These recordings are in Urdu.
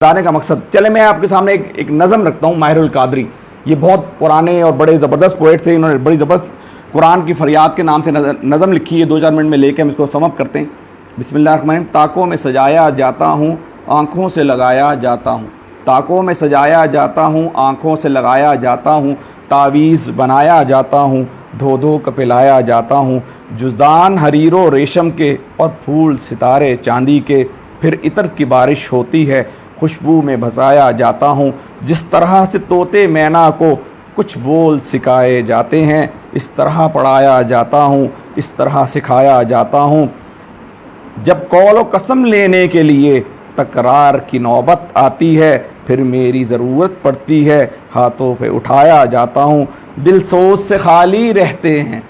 بتانے کا مقصد، چلے میں آپ کے سامنے ایک نظم رکھتا ہوں ماہر القادری. یہ بہت پرانے اور بڑے زبردست پوئٹ تھے. انہوں نے بڑی زبردست قرآن کی فریاد کے نام سے نظم لکھی ہے. 2-4 منٹ میں لے کے ہم اس کو سم اپ کرتے ہیں. بسم اللہ الرحمن الرحیم. طاقوں میں سجایا جاتا ہوں، آنکھوں سے لگایا جاتا ہوں. طاقوں میں سجایا جاتا ہوں، آنکھوں سے لگایا جاتا ہوں. تعویذ بنایا جاتا ہوں، دھو دھو کر پلایا جاتا ہوں. جزدان حریر و ریشم کے اور پھول ستارے چاندی کے. پھر عطر کی بارش ہوتی ہے، خوشبو میں بھسایا جاتا ہوں. جس طرح سے طوطے مینا کو کچھ بول سکھائے جاتے ہیں، اس طرح پڑھایا جاتا ہوں، اس طرح سکھایا جاتا ہوں. جب قول و قسم لینے کے لیے تکرار کی نوبت آتی ہے، پھر میری ضرورت پڑتی ہے، ہاتھوں پہ اٹھایا جاتا ہوں. دل سوز سے خالی رہتے ہیں،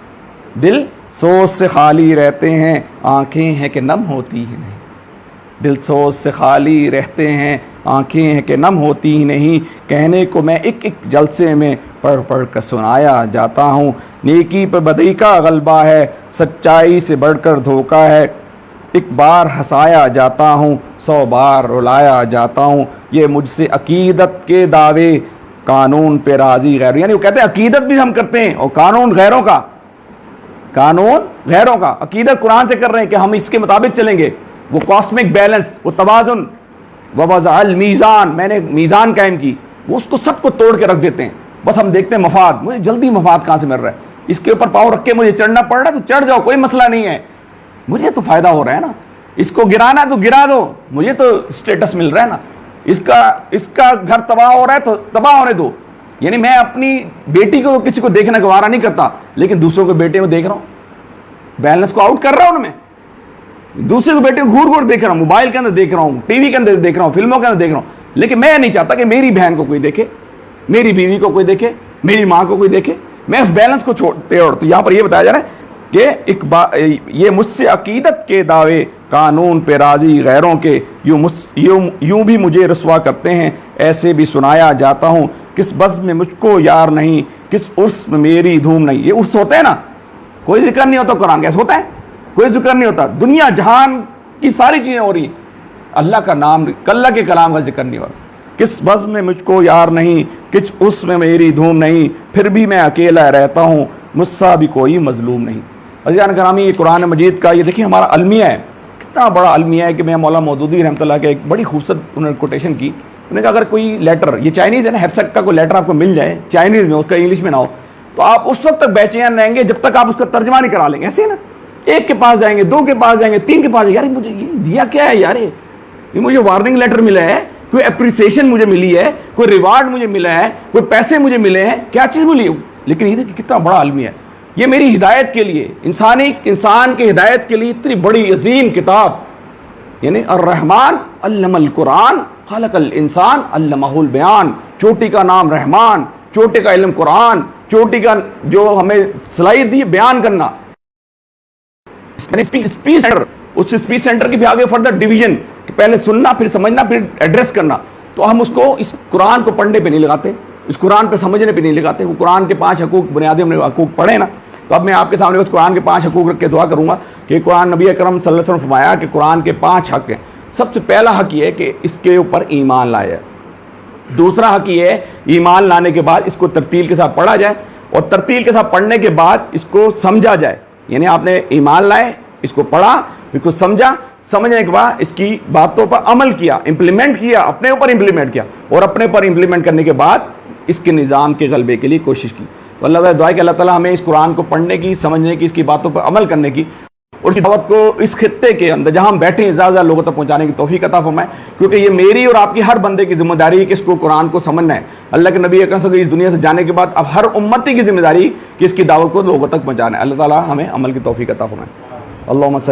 دل سوز سے خالی رہتے ہیں، آنکھیں ہیں کہ نم ہوتی ہی نہیں. دل سوز سے خالی رہتے ہیں، آنکھیں ہیں کہ نم ہوتی ہی نہیں. کہنے کو میں ایک ایک جلسے میں پڑھ پڑھ کر سنایا جاتا ہوں. نیکی پہ بدی کا غلبہ ہے، سچائی سے بڑھ کر دھوکا ہے. ایک بار ہنسایا جاتا ہوں، 100 بار رلایا جاتا ہوں. یہ مجھ سے عقیدت کے دعوے، قانون پہ راضی غیر. یعنی وہ کہتے ہیں عقیدت بھی ہم کرتے ہیں اور قانون غیروں کا، قانون غیروں کا. عقیدت قرآن سے کر رہے ہیں کہ ہم اس کے مطابق چلیں گے. وہ کاسمک بیلنس، وہ توازن، ووضع المیزان، میں نے میزان قائم کی، وہ اس کو سب کو توڑ کے رکھ دیتے ہیں. بس ہم دیکھتے ہیں مفاد، مجھے جلدی مفاد کہاں سے مل رہا ہے. اس کے اوپر پاؤں رکھ کے مجھے چڑھنا پڑ رہا ہے تو چڑھ جاؤ، کوئی مسئلہ نہیں ہے، مجھے تو فائدہ ہو رہا ہے نا. اس کو گرانا تو گرا دو، مجھے تو اسٹیٹس مل رہا ہے نا. اس کا گھر تباہ ہو رہا ہے تو تباہ ہونے دو. یعنی میں اپنی بیٹی کو کسی کو دیکھنا گوارا نہیں کرتا، لیکن دوسروں کے بیٹے کو دیکھ رہا ہوں، بیلنس کو آؤٹ کر رہا ہوں نا. میں دوسرے کو بیٹے کو گھور گھور دیکھ رہا ہوں، موبائل کے اندر دیکھ رہا ہوں، ٹی وی کے اندر دیکھ رہا ہوں، فلموں کے اندر دیکھ رہا ہوں. لیکن میں نہیں چاہتا کہ میری بہن کو کوئی دیکھے، میری بیوی کو کوئی دیکھے، میری ماں کو کوئی دیکھے. میں اس بیلنس کو چھوڑتے اور تو یہاں پر یہ بتایا جا رہا ہے کہ یہ مجھ سے عقیدت کے دعوے، قانون پہ راضی غیروں کے. یوں بھی مجھے رسوا کرتے ہیں، ایسے بھی سنایا جاتا ہوں. کس بزم میں مجھ کو یار نہیں، کس عرس میں میری دھوم نہیں. یہ عرس ہوتے ہیں نا، کوئی ذکر نہیں ہوتا. قرآن کیسے ہوتا ہے؟ کوئی ذکر نہیں ہوتا. دنیا جہان کی ساری چیزیں ہو رہی ہیں، اللہ کا نام، اللہ کے کلام کا ذکر نہیں ہو رہا. کس بزم میں مجھ کو یار نہیں، کچھ اس میں میری دھوم نہیں. پھر بھی میں اکیلا رہتا ہوں، مجھ سا بھی کوئی مظلوم نہیں. عزیزان گرامی، یہ قرآن مجید کا یہ دیکھیں ہمارا المیہ ہے، کتنا بڑا المیہ ہے. کہ میں مولانا مودودی رحمۃ اللہ کے ایک بڑی خوبصورت انہوں نے کوٹیشن کی. انہوں نے کہا اگر کوئی لیٹر، یہ چائنیز ہے نا، ہیپسک کا کوئی لیٹر آپ کو مل جائے چائنیز میں، اس کا انگلش میں نہ ہو، تو آپ اس وقت تک بے چین رہیں گے جب تک آپ اس کا ترجمہ نہیں کرا لیں گے. ایسے نا، ایک کے پاس جائیں گے، 2 کے پاس جائیں گے، 3 کے پاس جائیں گے، یار مجھے یہ دیا کیا ہے یار، یہ مجھے وارننگ لیٹر ملا ہے، کوئی اپریسیشن مجھے ملی ہے، کوئی ریوارڈ مجھے ملا ہے، کوئی پیسے مجھے ملے ہیں، کیا چیز ملی ہے. لیکن یہ دیکھیں کتنا بڑا المیہ ہے. یہ میری ہدایت کے لیے، انسان کی ہدایت کے لیے اتنی بڑی عظیم کتاب. یعنی الرحمن علم القرآن خلق الانسان علمہ البیان. چوٹی کا نام رحمان، چوٹی کا علم قرآن، چوٹی کا جو ہمیں صلاحیت دی بیان کرنا. اسپیچ سینٹر، اس اسپیچ سینٹر کی بھی آگے فردر ڈویژن، کہ پہلے سننا، پھر سمجھنا، پھر ایڈریس کرنا. تو ہم اس کو، اس قرآن کو پڑھنے پہ نہیں لگاتے، اس قرآن پہ سمجھنے پہ نہیں لگاتے. وہ قرآن کے 5 حقوق، بنیادی ہم نے حقوق پڑھے نا. تو اب میں آپ کے سامنے بس قرآن کے 5 حقوق رکھ کے دعا کروں گا کہ قرآن، نبی اکرم صلی اللہ علیہ وسلم فرمایا کہ قرآن کے 5 حق ہیں. سب سے پہلا حق یہ ہے کہ اس کے اوپر ایمان لایا ہے. دوسرا حق یہ ہے ایمان لانے کے بعد اس کو ترتیل کے ساتھ پڑھا جائے، اور ترتیل کے ساتھ پڑھنے کے بعد اس کو سمجھا جائے. یعنی آپ نے ایمان لائے، اس کو پڑھا، پھر کو سمجھا، سمجھنے کے بعد اس کی باتوں پر عمل کیا، امپلیمنٹ کیا، اپنے اوپر امپلیمنٹ کیا، اور اپنے پر امپلیمنٹ کرنے کے بعد اس کے نظام کے غلبے کے لیے کوشش کی. تو اللہ تعالیٰ دعا ہے کہ اللہ تعالیٰ ہمیں اس قرآن کو پڑھنے کی، سمجھنے کی، اس کی باتوں پر عمل کرنے کی، اور اس دعوت کو اس خطے کے اندر جہاں ہم بیٹھے ہیں زیادہ لوگوں تک پہنچانے کی توفیق عطا فرمائے. کیونکہ یہ میری اور آپ کی ہر بندے کی ذمہ داری ہے کہ اس کو قرآن کو سمجھنا ہے. اللہ کے نبی اکرم صلی اللہ علیہ وسلم اس دنیا سے جانے کے بعد اب ہر امتی کی ذمہ داری کہ اس کی دعوت کو لوگوں تک پہنچانا ہے. اللہ تعالیٰ ہمیں عمل کی توفیق عطا فرمائے. اللہم صلی